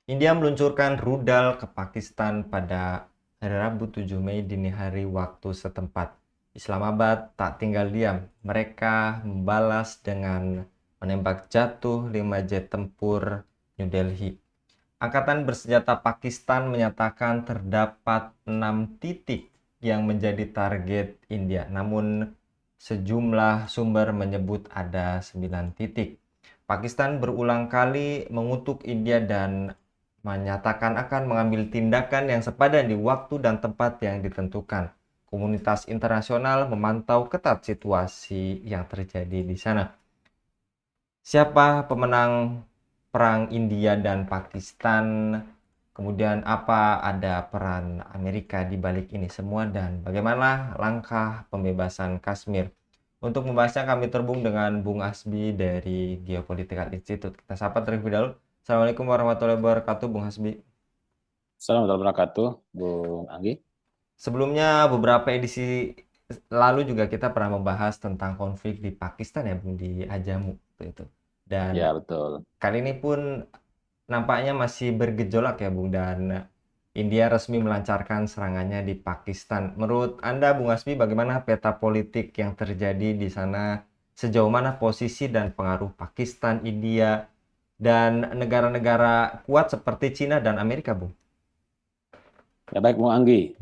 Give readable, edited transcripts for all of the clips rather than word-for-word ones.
India meluncurkan rudal ke Pakistan pada hari Rabu 7 Mei dini hari waktu setempat. Islamabad tak tinggal diam. Mereka membalas dengan menembak jatuh 5 jet tempur New Delhi. Angkatan bersenjata Pakistan menyatakan terdapat 6 titik yang menjadi target India. Namun sejumlah sumber menyebut ada 9 titik. Pakistan berulang kali mengutuk India dan menyatakan akan mengambil tindakan yang sepadan di waktu dan tempat yang ditentukan. Komunitas internasional memantau ketat situasi yang terjadi di sana. Siapa pemenang perang India dan Pakistan? Kemudian apa ada peran Amerika di balik ini semua dan bagaimana langkah pembebasan Kashmir? Untuk membahasnya kami terhubung dengan Bung Hasbi dari Geopolitical Institute. Kita sapa terlebih dahulu. Assalamualaikum warahmatullahi wabarakatuh, Bung Hasbi. Assalamualaikum warahmatullahi wabarakatuh, Bung Anggi. Sebelumnya beberapa edisi lalu juga kita pernah membahas tentang konflik di Pakistan ya, Bung, di Ajamu itu. Dan Ya, betul. kali ini pun nampaknya masih bergejolak ya, Bung, dan India resmi melancarkan serangannya di Pakistan. Menurut Anda, Bung Hasbi, bagaimana peta politik yang terjadi di sana? Sejauh mana posisi dan pengaruh Pakistan, India, dan negara-negara kuat seperti Cina dan Amerika, Bung? Ya, baik, Bung Anggi.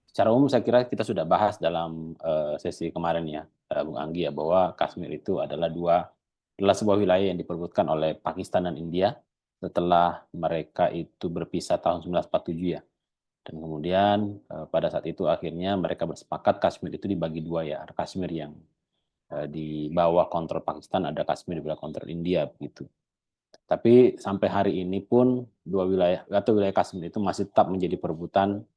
Secara umum saya kira kita sudah bahas dalam sesi kemarin ya, Bung Anggi ya, bahwa Kashmir itu adalah sebuah wilayah yang diperebutkan oleh Pakistan dan India setelah mereka itu berpisah tahun 1947 ya. Dan kemudian pada saat itu akhirnya mereka bersepakat Kashmir itu dibagi dua ya. Ada Kashmir yang di bawah kontrol Pakistan, ada Kashmir di bawah kontrol India begitu. Tapi sampai hari ini pun dua wilayah atau wilayah Kashmir itu masih tetap menjadi perebutan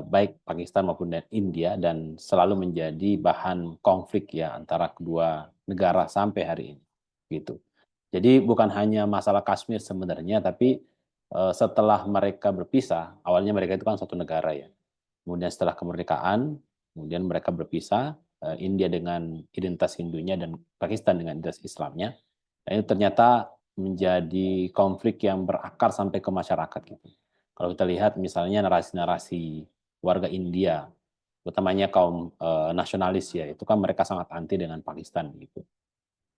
baik Pakistan maupun India dan selalu menjadi bahan konflik ya antara kedua negara sampai hari ini. Gitu. Jadi bukan hanya masalah Kashmir sebenarnya, tapi setelah mereka berpisah, awalnya mereka itu kan satu negara ya. Kemudian setelah kemerdekaan, kemudian mereka berpisah, India dengan identitas Hindunya dan Pakistan dengan identitas Islamnya. Dan itu ternyata menjadi konflik yang berakar sampai ke masyarakat gitu. Kalau kita lihat misalnya narasi-narasi warga India, utamanya kaum nasionalis ya, itu kan mereka sangat anti dengan Pakistan gitu.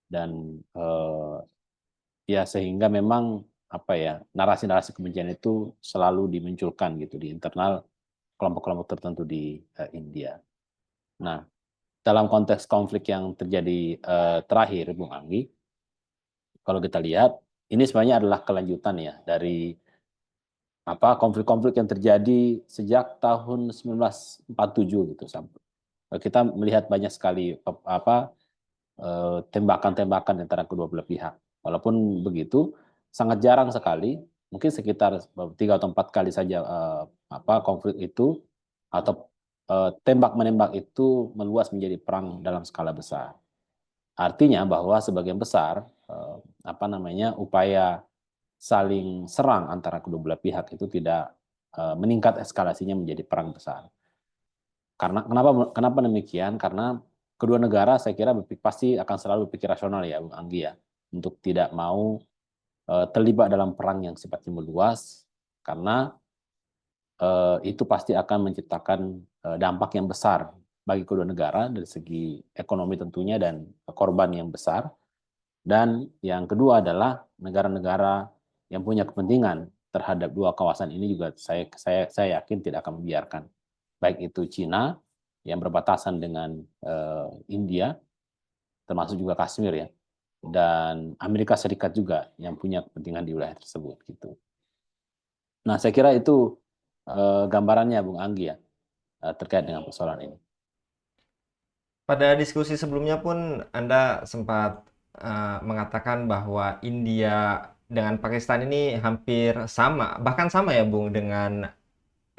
Dan ya sehingga memang apa ya narasi-narasi kebencian itu selalu dimunculkan gitu di internal kelompok-kelompok tertentu di India. Nah, dalam konteks konflik yang terjadi terakhir, Bung Anggi, kalau kita lihat ini sebenarnya adalah kelanjutan ya dari apa konflik-konflik yang terjadi sejak tahun 1947 gitu sampai kita melihat banyak sekali apa tembakan-tembakan antara kedua belah pihak. Walaupun begitu, sangat jarang sekali, mungkin sekitar 3 atau 4 kali saja apa konflik itu atau tembak menembak itu meluas menjadi perang dalam skala besar. Artinya bahwa sebagian besar apa namanya upaya saling serang antara kedua belah pihak itu tidak meningkat eskalasinya menjadi perang besar. Karena kenapa kenapa demikian? Karena kedua negara saya kira pasti akan selalu berpikir rasional ya, Bung Anggi ya, untuk tidak mau terlibat dalam perang yang sifatnya meluas, karena itu pasti akan menciptakan dampak yang besar bagi kedua negara dari segi ekonomi tentunya dan korban yang besar. Dan yang kedua adalah negara-negara yang punya kepentingan terhadap dua kawasan ini juga saya yakin tidak akan membiarkan. Baik itu Cina yang berbatasan dengan India, termasuk juga Kashmir ya, dan Amerika Serikat juga yang punya kepentingan di wilayah tersebut gitu. Nah, saya kira itu gambarannya Bung Anggi ya terkait dengan persoalan ini. Pada diskusi sebelumnya pun Anda sempat mengatakan bahwa India dengan Pakistan ini hampir sama, bahkan sama ya Bung dengan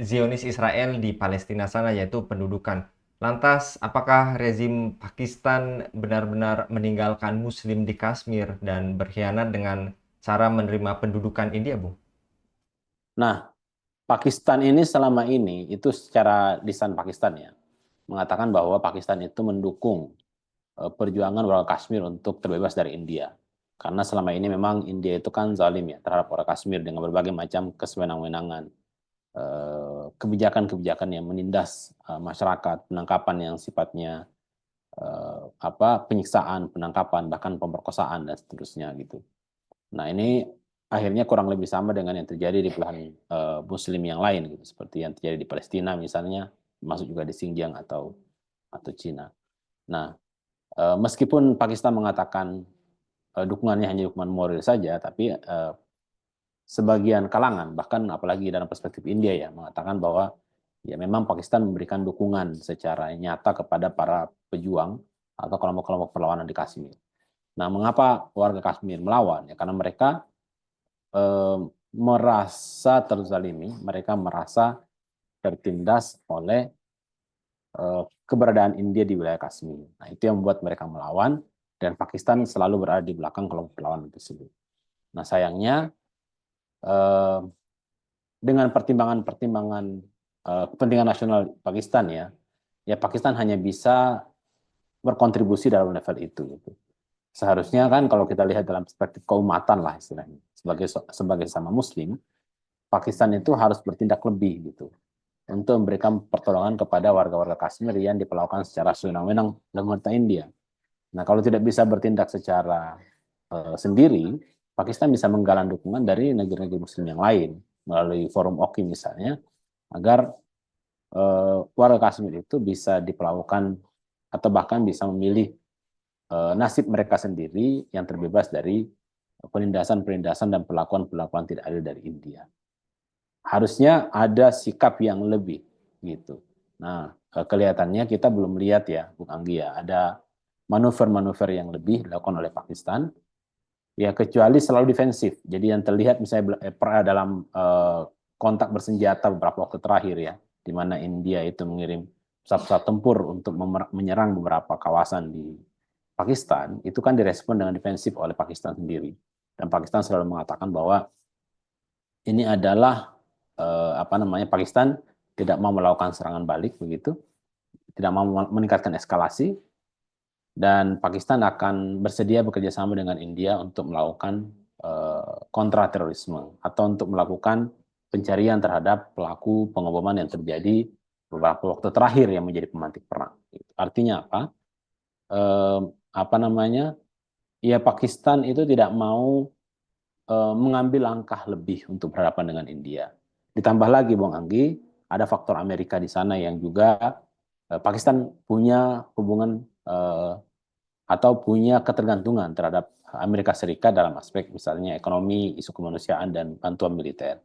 Zionis Israel di Palestina sana yaitu pendudukan. Lantas, apakah rezim Pakistan benar-benar meninggalkan Muslim di Kashmir dan berkhianat dengan cara menerima pendudukan India, Bung? Nah, Pakistan ini selama ini itu secara lisan Pakistan ya mengatakan bahwa Pakistan itu mendukung perjuangan warga Kashmir untuk terbebas dari India. Karena selama ini memang India itu kan zalim ya terhadap orang Kashmir dengan berbagai macam kesewenang-wenangan, kebijakan-kebijakan yang menindas masyarakat, penangkapan yang sifatnya penyiksaan, penangkapan, bahkan pemerkosaan dan seterusnya gitu. Nah, ini akhirnya kurang lebih sama dengan yang terjadi di belahan Muslim yang lain gitu, seperti yang terjadi di Palestina misalnya, masuk juga di Xinjiang atau Cina. Nah, meskipun Pakistan mengatakan dukungannya hanya dukungan moral saja, tapi sebagian kalangan, bahkan apalagi dalam perspektif India ya, mengatakan bahwa ya memang Pakistan memberikan dukungan secara nyata kepada para pejuang atau kelompok-kelompok perlawanan di Kashmir. Nah, mengapa warga Kashmir melawan? Ya, karena mereka merasa terzalimi, mereka merasa tertindas oleh keberadaan India di wilayah Kashmir. Nah, itu yang membuat mereka melawan, dan Pakistan selalu berada di belakang kelompok perlawanan tersebut. Nah, sayangnya dengan pertimbangan-pertimbangan kepentingan nasional Pakistan ya Pakistan hanya bisa berkontribusi dalam level itu. Gitu. Seharusnya kan kalau kita lihat dalam perspektif keumatan lah istilahnya, sebagai sesama Muslim, Pakistan itu harus bertindak lebih gitu untuk memberikan pertolongan kepada warga-warga Kashmir yang diperlakukan secara sewenang-wenang oleh pemerintah India. Nah, kalau tidak bisa bertindak secara sendiri, Pakistan bisa menggalang dukungan dari negara-negara Muslim yang lain melalui forum OKI misalnya, agar warga Kashmir itu bisa diperlakukan atau bahkan bisa memilih nasib mereka sendiri yang terbebas dari penindasan-penindasan dan perlakuan-perlakuan tidak adil dari India. Harusnya ada sikap yang lebih gitu. Nah, kelihatannya kita belum lihat ya, Bung Anggi ya, ada manuver-manuver yang lebih dilakukan oleh Pakistan, ya kecuali selalu defensif. Jadi yang terlihat misalnya dalam kontak bersenjata beberapa waktu terakhir ya, di mana India itu mengirim pesawat-pesawat tempur untuk menyerang beberapa kawasan di Pakistan, itu kan direspon dengan defensif oleh Pakistan sendiri. Dan Pakistan selalu mengatakan bahwa ini adalah Pakistan tidak mau melakukan serangan balik begitu, tidak mau meningkatkan eskalasi, dan Pakistan akan bersedia bekerja sama dengan India untuk melakukan kontra terorisme atau untuk melakukan pencarian terhadap pelaku pengeboman yang terjadi beberapa waktu terakhir yang menjadi pemantik perang. Artinya apa? Eh, apa namanya? Ya Pakistan itu tidak mau mengambil langkah lebih untuk berhadapan dengan India. Ditambah lagi, Bung Anggi, ada faktor Amerika di sana yang juga Pakistan punya hubungan atau punya ketergantungan terhadap Amerika Serikat dalam aspek misalnya ekonomi, isu kemanusiaan, dan bantuan militer.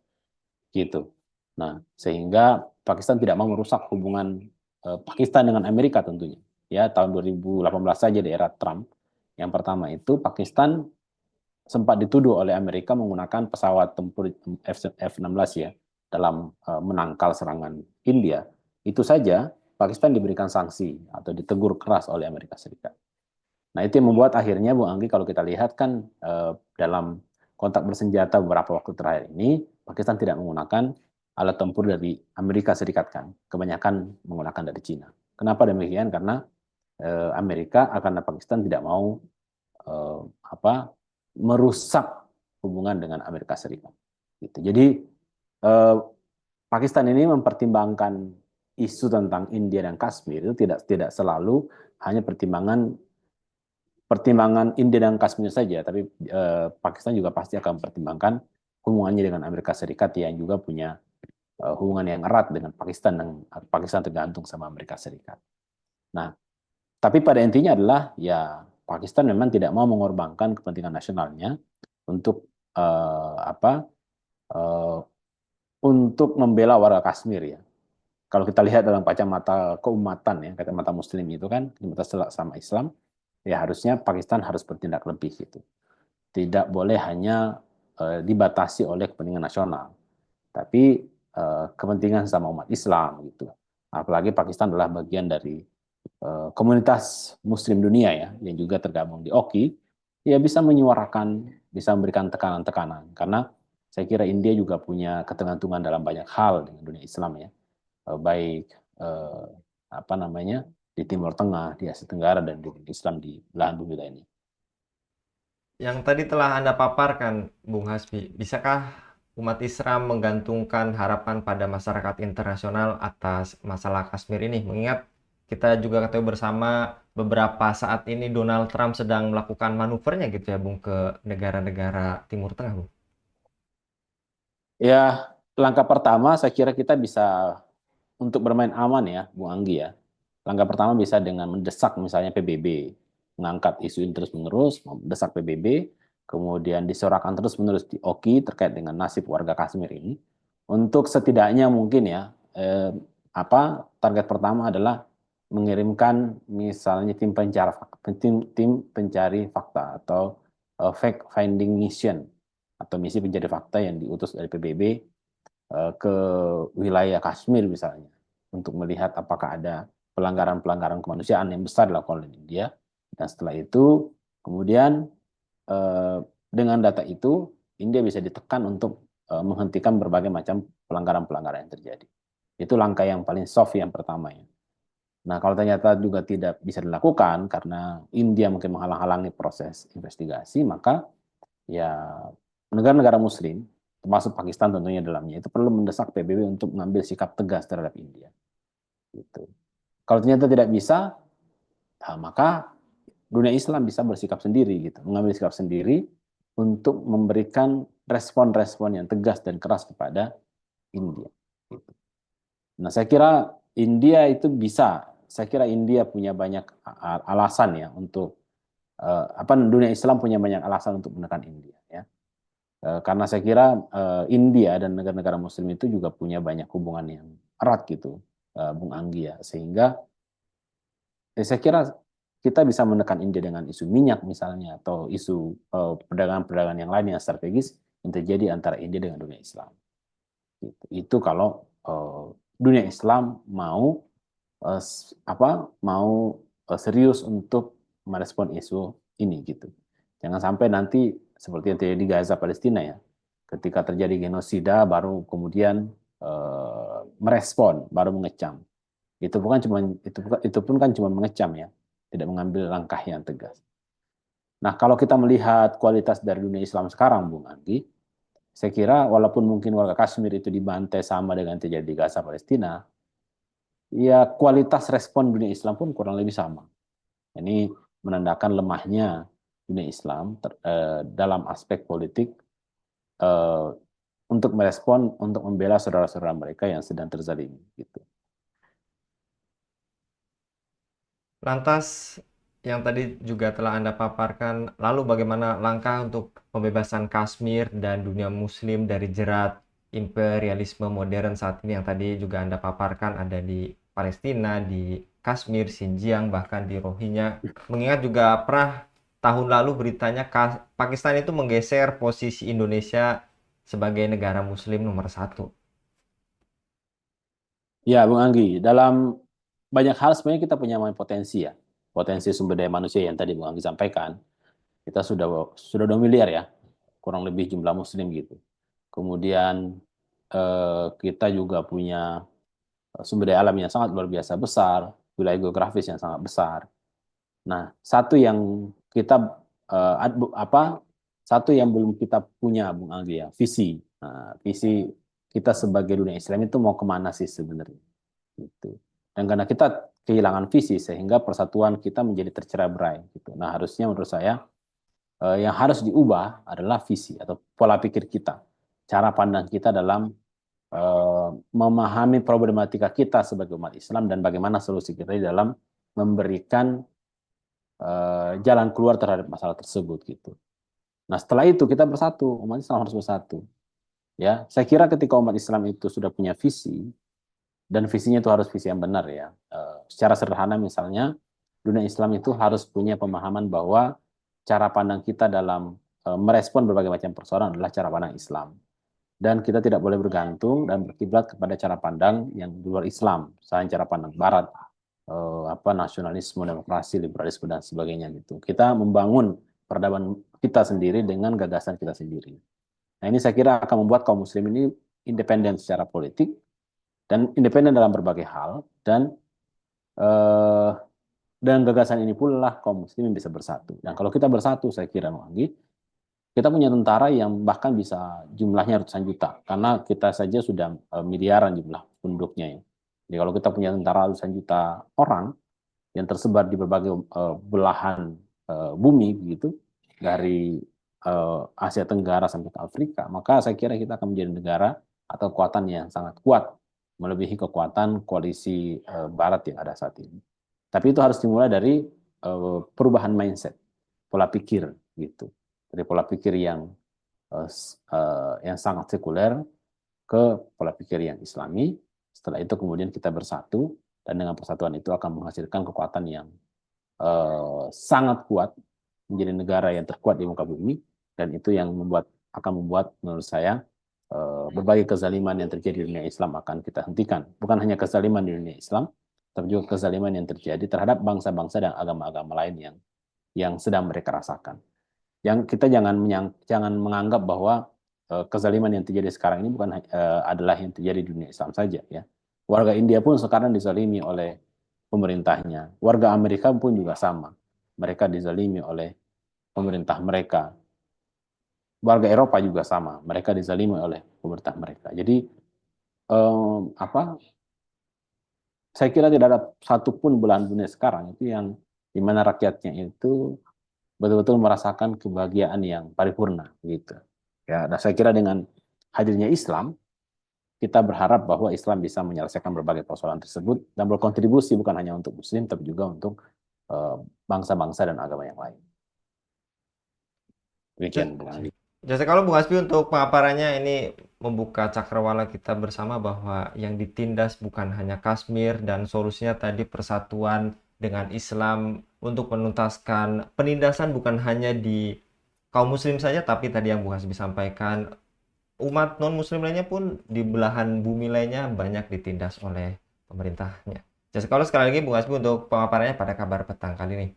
Gitu. Nah, sehingga Pakistan tidak mau merusak hubungan Pakistan dengan Amerika tentunya. Ya, tahun 2018 saja di era Trump, yang pertama itu Pakistan sempat dituduh oleh Amerika menggunakan pesawat tempur F-16 ya dalam menangkal serangan India. Itu saja Pakistan diberikan sanksi atau ditegur keras oleh Amerika Serikat. Nah, itu yang membuat akhirnya Bu Anggi kalau kita lihat kan dalam kontak bersenjata beberapa waktu terakhir ini Pakistan tidak menggunakan alat tempur dari Amerika Serikat kan, kebanyakan menggunakan dari Cina. Kenapa demikian? Karena Amerika akan Pakistan tidak mau eh, apa merusak hubungan dengan Amerika Serikat. Gitu. Jadi eh, Pakistan ini mempertimbangkan isu tentang India dan Kashmir itu tidak selalu hanya pertimbangan India dan Kashmir saja, tapi Pakistan juga pasti akan mempertimbangkan hubungannya dengan Amerika Serikat yang juga punya hubungan yang erat dengan Pakistan, dan Pakistan tergantung sama Amerika Serikat. Nah, tapi pada intinya adalah ya Pakistan memang tidak mau mengorbankan kepentingan nasionalnya untuk uh, untuk membela warga Kashmir ya. Kalau kita lihat dalam kacamata keumatan ya, kacamata Muslim itu kan, kacamata sama Islam, ya harusnya Pakistan harus bertindak lebih gitu. Tidak boleh hanya dibatasi oleh kepentingan nasional, tapi kepentingan sama umat Islam gitu. Apalagi Pakistan adalah bagian dari komunitas Muslim dunia ya, yang juga tergabung di OKI, ya bisa menyuarakan, bisa memberikan tekanan-tekanan. Karena saya kira India juga punya ketergantungan dalam banyak hal dengan dunia Islam ya, baik eh, di Timur Tengah, di Asia Tenggara, dan di Islam di belahan bumi lainnya. Yang tadi telah Anda paparkan, Bung Hasbi, bisakah umat Islam menggantungkan harapan pada masyarakat internasional atas masalah Kashmir ini? Mengingat kita juga ketahui bersama beberapa saat ini Donald Trump sedang melakukan manuvernya gitu ya, Bung, ke negara-negara Timur Tengah, Bung. Ya, langkah pertama saya kira kita bisa untuk bermain aman ya, Bung Anggi ya. Langkah pertama bisa dengan mendesak misalnya PBB, mengangkat isu ini terus-menerus, mendesak PBB, kemudian disorakan terus-menerus di OKI terkait dengan nasib warga Kashmir ini. Untuk setidaknya mungkin ya, target pertama adalah mengirimkan misalnya tim pencari fakta atau fact finding mission atau misi pencari fakta yang diutus dari PBB ke wilayah Kashmir misalnya untuk melihat apakah ada pelanggaran-pelanggaran kemanusiaan yang besar dilakukan oleh India. Dan setelah itu kemudian dengan data itu India bisa ditekan untuk menghentikan berbagai macam pelanggaran-pelanggaran yang terjadi. Itu langkah yang paling soft yang pertama ya. Nah, kalau ternyata juga tidak bisa dilakukan karena India mungkin menghalang-halangi proses investigasi, maka ya negara-negara Muslim, termasuk Pakistan tentunya dalamnya, itu perlu mendesak PBB untuk mengambil sikap tegas terhadap India. Gitu. Kalau ternyata tidak bisa, nah, maka dunia Islam bisa bersikap sendiri, gitu, mengambil sikap sendiri untuk memberikan respon-respon yang tegas dan keras kepada India. Gitu. Nah, saya kira India itu bisa. Saya kira India punya banyak alasan ya untuk dunia Islam punya banyak alasan untuk menekan India ya. Karena saya kira India dan negara-negara Muslim itu juga punya banyak hubungan yang erat gitu, Bung Anggi ya. Sehingga saya kira kita bisa menekan India dengan isu minyak misalnya atau isu perdagangan-perdagangan yang lain yang strategis yang terjadi antara India dengan dunia Islam. Gitu. Itu kalau dunia Islam mau serius untuk merespon isu ini gitu. Jangan sampai nanti seperti yang terjadi di Gaza Palestina ya, ketika terjadi genosida baru kemudian merespon, baru mengecam. Itu pun kan cuma mengecam ya, tidak mengambil langkah yang tegas. Nah, kalau kita melihat kualitas dari dunia Islam sekarang, Bung Anggi, saya kira walaupun mungkin warga Kashmir itu dibantai sama dengan terjadi di Gaza Palestina, ya kualitas respon dunia Islam pun kurang lebih sama. Ini menandakan lemahnya dunia Islam dalam aspek politik eh, untuk merespon, untuk membela saudara-saudara mereka yang sedang terzalimi. Gitu. Lantas, yang tadi juga telah Anda paparkan, lalu bagaimana langkah untuk pembebasan Kashmir dan dunia Muslim dari jerat imperialisme modern saat ini yang tadi juga Anda paparkan ada di Palestina, di Kashmir, Xinjiang, bahkan di Rohingya. Mengingat juga pernah tahun lalu beritanya Pakistan itu menggeser posisi Indonesia sebagai negara Muslim nomor satu. Ya, Bung Anggi, dalam banyak hal sebenarnya kita punya potensi ya. Potensi sumber daya manusia yang tadi Bung Anggi sampaikan. Kita sudah 2 miliar ya, kurang lebih jumlah Muslim gitu. Kemudian kita juga punya sumber daya alam yang sangat luar biasa besar, wilayah geografis yang sangat besar. Nah, kita eh, apa satu yang belum kita punya, Bung Anggi ya, visi. Nah, visi kita sebagai dunia Islam itu mau kemana sih sebenarnya? Gitu. Dan karena kita kehilangan visi sehingga persatuan kita menjadi tercerai-berai. Gitu. Nah, harusnya menurut saya yang harus diubah adalah visi atau pola pikir kita, cara pandang kita dalam memahami problematika kita sebagai umat Islam dan bagaimana solusi kita di dalam memberikan jalan keluar terhadap masalah tersebut gitu. Nah, setelah itu kita bersatu, umat Islam harus bersatu. Ya, saya kira ketika umat Islam itu sudah punya visi dan visinya itu harus visi yang benar ya. Secara sederhana misalnya dunia Islam itu harus punya pemahaman bahwa cara pandang kita dalam merespon berbagai macam persoalan adalah cara pandang Islam. Dan kita tidak boleh bergantung dan berkiblat kepada cara pandang yang di luar Islam, misalnya cara pandang Barat, nasionalisme, demokrasi, liberalisme dan sebagainya gitu. Kita membangun peradaban kita sendiri dengan gagasan kita sendiri. Nah, ini saya kira akan membuat kaum muslim ini independen secara politik dan independen dalam berbagai hal dan gagasan ini pula kaum muslimin bisa bersatu. Dan kalau kita bersatu, saya kira Bang Anggi, kita punya tentara yang bahkan bisa jumlahnya ratusan juta, karena kita saja sudah miliaran jumlah penduduknya ya. Jadi kalau kita punya tentara ratusan juta orang yang tersebar di berbagai belahan bumi gitu, dari Asia Tenggara sampai ke Afrika, maka saya kira kita akan menjadi negara atau kekuatan yang sangat kuat, melebihi kekuatan koalisi Barat yang ada saat ini. Tapi itu harus dimulai dari perubahan mindset, pola pikir gitu, dari pola pikir yang sangat sekuler ke pola pikir yang Islami. Setelah itu kemudian kita bersatu, dan dengan persatuan itu akan menghasilkan kekuatan yang sangat kuat, menjadi negara yang terkuat di muka bumi, dan itu yang akan membuat menurut saya berbagai kezaliman yang terjadi di dunia Islam akan kita hentikan. Bukan hanya kezaliman di dunia Islam, tapi juga kezaliman yang terjadi terhadap bangsa-bangsa dan agama-agama lain yang sedang mereka rasakan. Yang kita jangan menganggap bahwa kezaliman yang terjadi sekarang ini bukan adalah yang terjadi di dunia Islam saja ya. Warga India pun sekarang dizalimi oleh pemerintahnya. Warga Amerika pun juga sama. Mereka dizalimi oleh pemerintah mereka. Warga Eropa juga sama. Mereka dizalimi oleh pemerintah mereka. Jadi saya kira tidak ada satupun belahan dunia sekarang itu yang dimana rakyatnya itu betul-betul merasakan kebahagiaan yang paripurna gitu. Ya, dan saya kira dengan hadirnya Islam, kita berharap bahwa Islam bisa menyelesaikan berbagai persoalan tersebut dan berkontribusi bukan hanya untuk Muslim, tapi juga untuk bangsa-bangsa dan agama yang lain. Demikian, Bung Andi. Jasa kalau Bung Hasbi untuk pemaparannya ini membuka cakrawala kita bersama bahwa yang ditindas bukan hanya Kashmir dan solusinya tadi persatuan dengan Islam untuk menuntaskan penindasan bukan hanya di kaum muslim saja, tapi tadi yang Bung Hasbi sampaikan umat non muslim lainnya pun di belahan bumi lainnya banyak ditindas oleh pemerintahnya. Jasa kalau sekali lagi Bung Hasbi untuk pemaparannya pada kabar petang kali ini.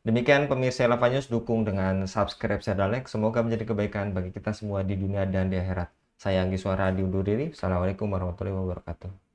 Demikian pemirsa Elava News, dukung dengan subscribe share dan like. Semoga menjadi kebaikan bagi kita semua di dunia dan di akhirat. Saya Anggi Suara diundur diri. Assalamualaikum warahmatullahi wabarakatuh.